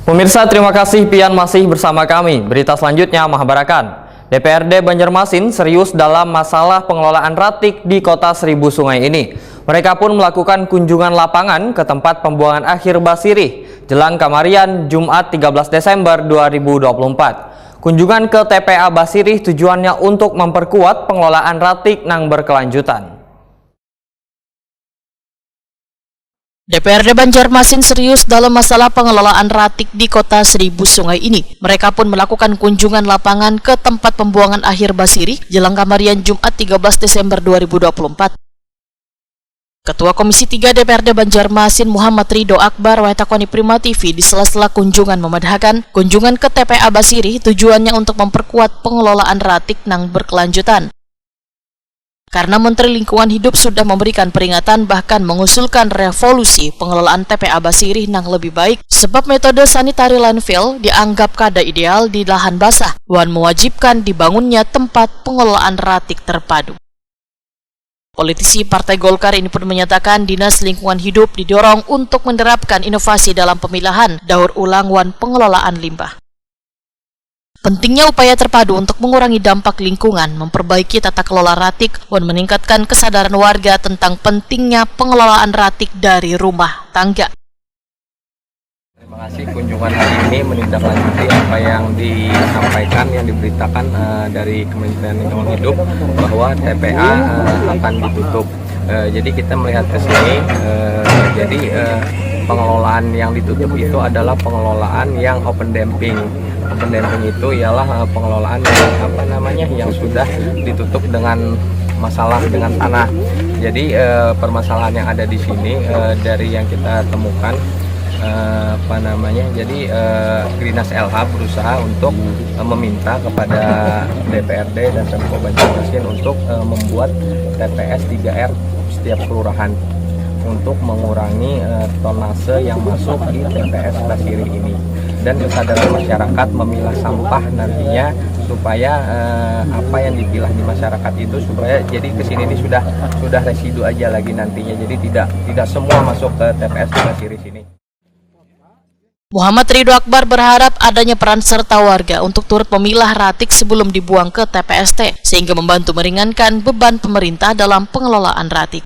Pemirsa, terima kasih pian masih bersama kami. Berita selanjutnya mengabarkan DPRD Banjarmasin serius dalam masalah pengelolaan ratik di Kota Seribu Sungai ini. Mereka pun melakukan kunjungan lapangan ke tempat pembuangan akhir Basirih jelang Kamarian Jumat 13 Desember 2024. Kunjungan ke TPA Basirih tujuannya untuk memperkuat pengelolaan ratik nang berkelanjutan. DPRD Banjarmasin serius dalam masalah pengelolaan ratik di Kota Seribu Sungai ini. Mereka pun melakukan kunjungan lapangan ke tempat pembuangan akhir Basirih jelang Kamarian Jumat 13 Desember 2024. Ketua Komisi 3 DPRD Banjarmasin Muhammad Ridho Akbar Waitakoni Prima TV di sela-sela kunjungan memadahkan kunjungan ke TPA Basirih tujuannya untuk memperkuat pengelolaan ratik nang berkelanjutan. Karena Menteri Lingkungan Hidup sudah memberikan peringatan bahkan mengusulkan revolusi pengelolaan TPA Basirih nang lebih baik sebab metode sanitary landfill dianggap kada ideal di lahan basah wan mewajibkan dibangunnya tempat pengelolaan ratik terpadu. Politisi Partai Golkar ini pun menyatakan Dinas Lingkungan Hidup didorong untuk menerapkan inovasi dalam pemilahan daur ulang wan pengelolaan limbah. Pentingnya upaya terpadu untuk mengurangi dampak lingkungan, memperbaiki tata kelola ratik, dan meningkatkan kesadaran warga tentang pentingnya pengelolaan ratik dari rumah tangga. Terima kasih kunjungan hari ini menindaklanjuti apa yang disampaikan, yang diberitakan dari Kementerian Lingkungan Hidup bahwa TPA akan ditutup. Jadi kita melihat ke sini, pengelolaan yang ditutup itu adalah pengelolaan yang open damping. Open damping itu ialah pengelolaan yang sudah ditutup dengan masalah dengan tanah. Jadi permasalahan yang ada di sini dari yang kita temukan Dinas LH berusaha untuk meminta kepada DPRD dan Pemprov Banjarmasin untuk membuat TPS 3R setiap kelurahan untuk mengurangi tonase yang masuk di TPS Basirih ini dan kesadaran masyarakat memilah sampah nantinya supaya apa yang dipilah di masyarakat itu supaya jadi kesini ini sudah residu aja lagi nantinya, jadi tidak semua masuk ke TPS Basirih sini. Muhammad Ridho Akbar berharap adanya peran serta warga untuk turut memilah ratik sebelum dibuang ke TPST sehingga membantu meringankan beban pemerintah dalam pengelolaan ratik.